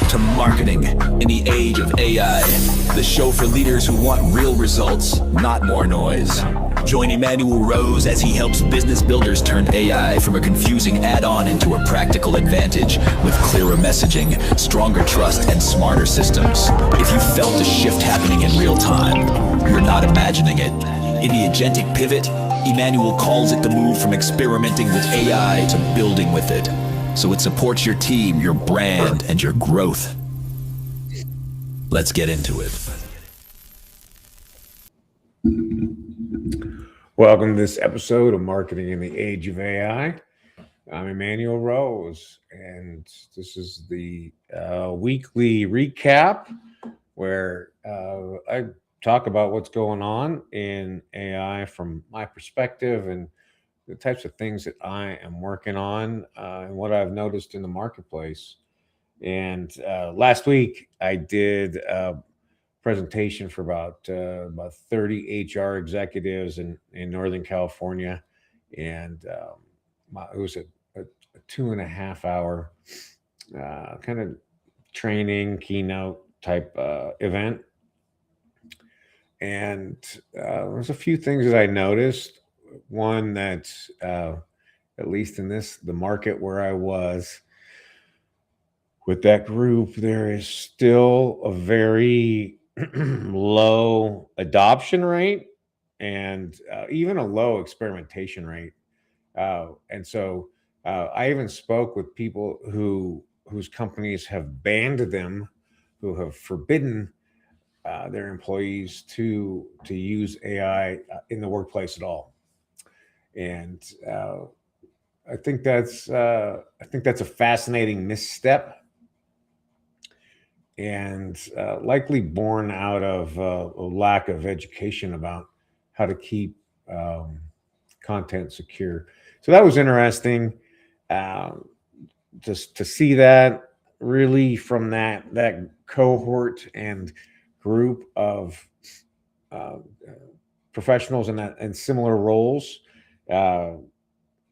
to Marketing in the Age of AI, the show for leaders who want real results, not more noise. Join Emanuel Rose as he helps business builders turn AI from a confusing add-on into a practical advantage with clearer messaging, stronger trust, and smarter systems. If you felt a shift happening in real time, you're not imagining it. In the agentic pivot, Emanuel calls it the move from experimenting with AI to building with it, so it supports your team, your brand, and your growth. Let's get into it. Welcome to this episode of Marketing in the Age of AI. I'm Emanuel Rose, and this is the weekly recap where I talk about what's going on in AI from my perspective and the types of things that I am working on and what I've noticed in the marketplace. And last week I did a presentation for about 30 HR executives in Northern California, and it was a 2.5 hour kind of training keynote type event. And there's a few things that I noticed. One that, at least in the market where I was with that group, there is still a very low adoption rate and even a low experimentation rate. And so I even spoke with people whose companies have banned them, who have forbidden their employees to use AI in the workplace at all. And I think that's a fascinating misstep, and likely born out of a lack of education about how to keep content secure. So that was interesting, just to see that really from that cohort and group of professionals and similar roles.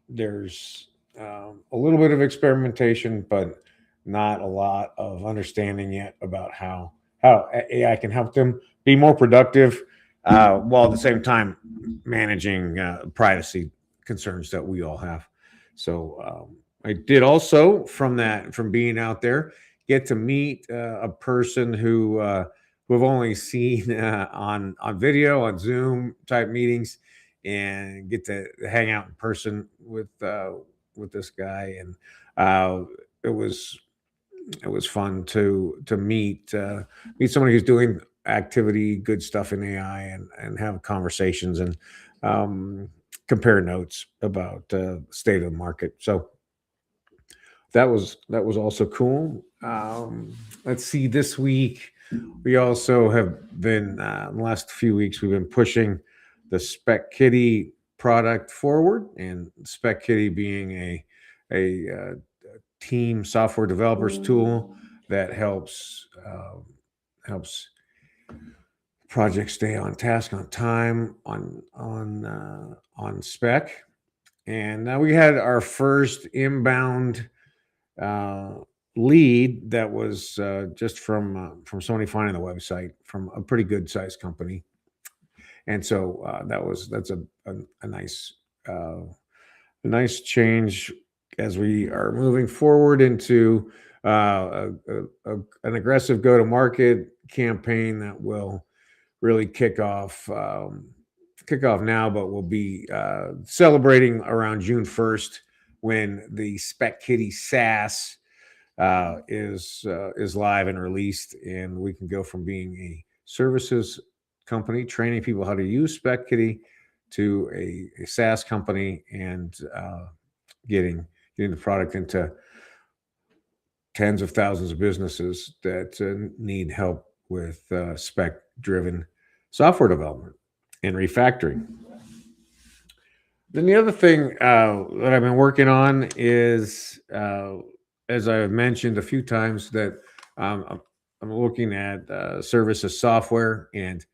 There's a little bit of experimentation, but not a lot of understanding yet about how AI can help them be more productive, while at the same time managing privacy concerns that we all have. So I did also from being out there get to meet a person who we've only seen on video, on Zoom type meetings, and get to hang out in person with this guy. And it was fun to meet somebody who's doing good stuff in AI, and have conversations and compare notes about the state of the market. So that was also cool. Let's see, this week we also have been the last few weeks we've been pushing the Spec Kitty product forward, and Spec Kitty being a team software developers tool that helps projects stay on task, on time, on spec. And now we had our first inbound lead that was just from somebody finding the website from a pretty good sized company. And so that's a nice change as we are moving forward into an aggressive go-to-market campaign that will really kick off now, but we'll be celebrating around June 1st when the Spec Kitty SaaS is live and released, and we can go from being a services company training people how to use Spec Kitty to a SaaS company, and getting the product into tens of thousands of businesses that need help with spec-driven software development and refactoring. Then the other thing that I've been working on is, as I've mentioned a few times, that I'm looking at services software and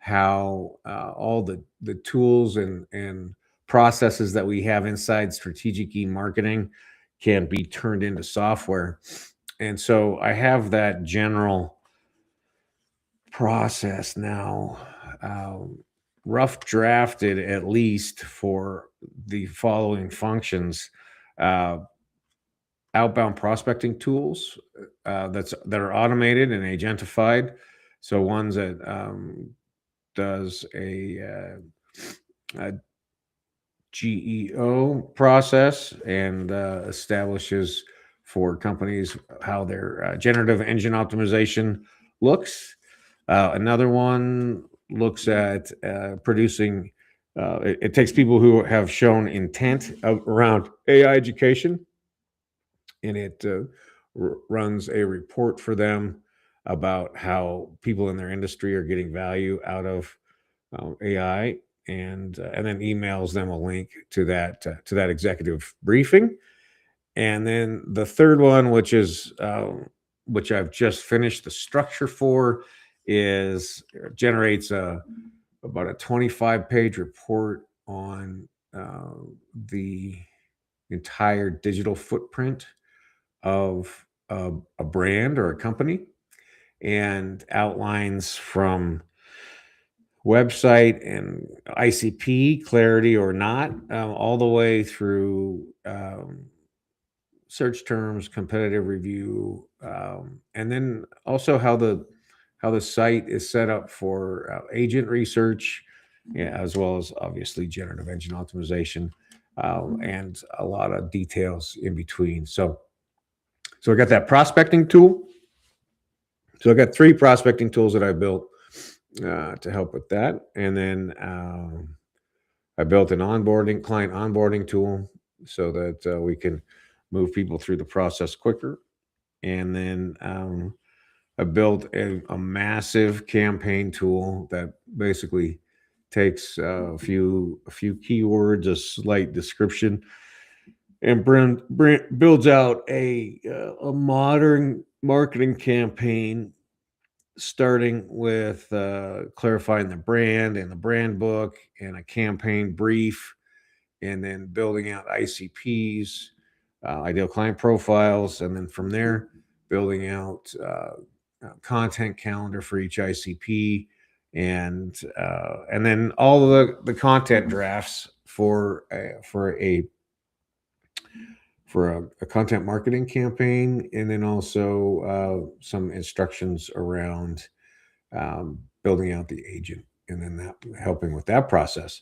how all the tools and processes that we have inside strategic e-marketing can be turned into software. And so I have that general process now, rough drafted at least for the following functions. Uh, Outbound prospecting tools that are automated and agentified. So ones that does a GEO process and establishes for companies how their generative engine optimization looks. Another one looks at producing. It takes people who have shown intent around AI education, and it runs a report for them about how people in their industry are getting value out of AI, and then emails them a link to that executive briefing. And then the third one, which I've just finished the structure for, is generates about a 25-page report on the entire digital footprint of a brand or a company, and outlines from website and ICP clarity or not, all the way through search terms, competitive review, and then also how the site is set up for agent research, yeah, as well as obviously generative engine optimization, and a lot of details in between. So I got that prospecting tool. So I got 3 prospecting tools that I built to help with that, and then I built an client onboarding tool so that we can move people through the process quicker. And then I built a massive campaign tool that basically takes a few keywords, a slight description, and builds out a modern marketing campaign, starting with clarifying the brand and the brand book and a campaign brief, and then building out ICPs, ideal client profiles, and then from there building out content calendar for each ICP, and then all of the content drafts for a content marketing campaign, and then also some instructions around building out the agent, and then that helping with that process.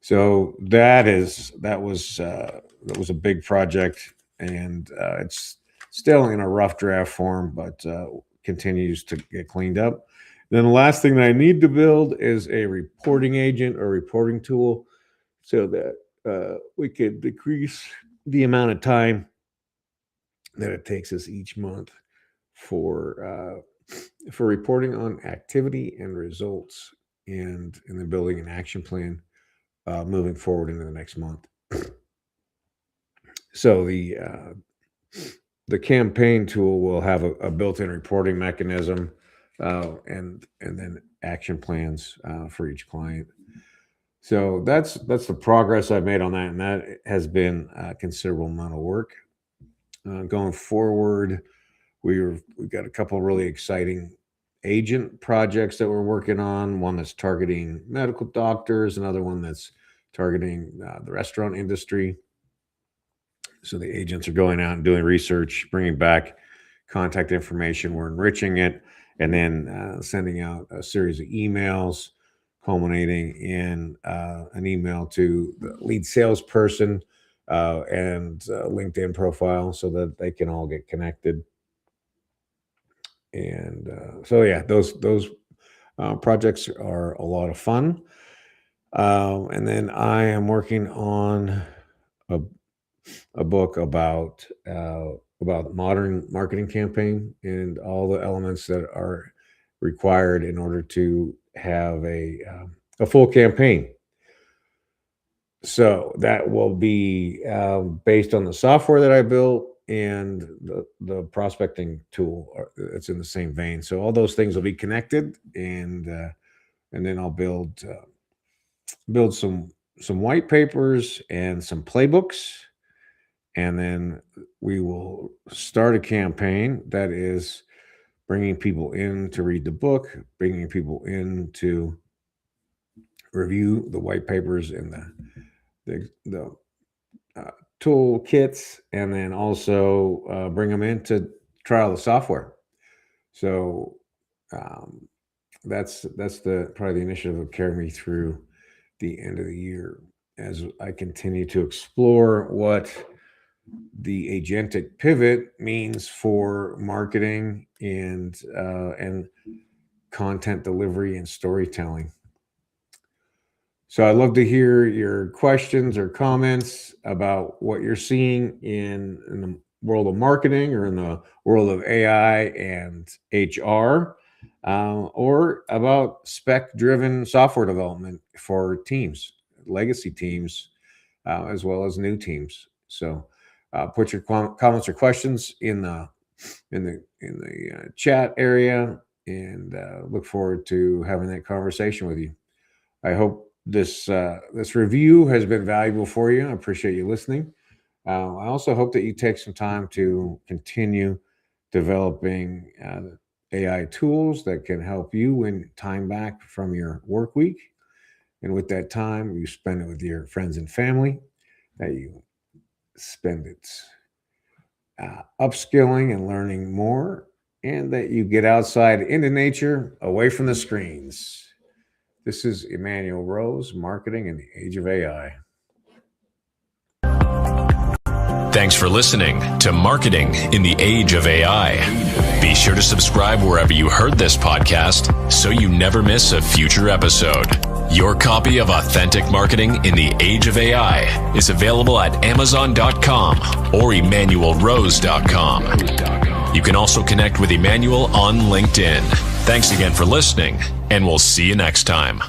So that was a big project, and it's still in a rough draft form, but continues to get cleaned up. Then the last thing that I need to build is a reporting agent or reporting tool, so that we can decrease the amount of time that it takes us each month for reporting on activity and results, and then building an action plan moving forward into the next month. So the campaign tool will have a built-in reporting mechanism, and then action plans for each client. So that's the progress I've made on that, and that has been a considerable amount of work. Going forward, we've got a couple really exciting agent projects that we're working on. One that's targeting medical doctors, another one that's targeting the restaurant industry. So the agents are going out and doing research, bringing back contact information. We're enriching it, and then sending out a series of emails, culminating in an email to the lead salesperson and LinkedIn profile, so that they can all get connected. And so yeah, those projects are a lot of fun. And then I am working on a book about modern marketing campaign and all the elements that are required in order to have a full campaign. So that will be based on the software that I built and the prospecting tool. It's in the same vein. So all those things will be connected, and then I'll build some white papers and some playbooks, And then we will start a campaign that is bringing people in to read the book, bringing people in to review the white papers and the tool kits, and then also bring them in to trial the software. So that's probably the initiative that will carry me through the end of the year as I continue to explore what the agentic pivot means for marketing and content delivery and storytelling. So I'd love to hear your questions or comments about what you're seeing in the world of marketing or in the world of AI and HR, or about spec-driven software development for teams, legacy teams, as well as new teams. So put your comments or questions in the chat area, and look forward to having that conversation with you. I hope this review has been valuable for you. I appreciate you listening. I also hope that you take some time to continue developing AI tools that can help you win time back from your work week. And with that time, you spend it with your friends and family, that you spend it upskilling and learning more, and that you get outside into nature, away from the screens. This is Emanuel Rose, Marketing in the Age of AI. Thanks for listening to Marketing in the Age of AI. Be sure to subscribe wherever you heard this podcast so you never miss a future episode. Your copy of Authentic Marketing in the Age of AI is available at Amazon.com or EmanuelRose.com. You can also connect with Emanuel on LinkedIn. Thanks again for listening, and we'll see you next time.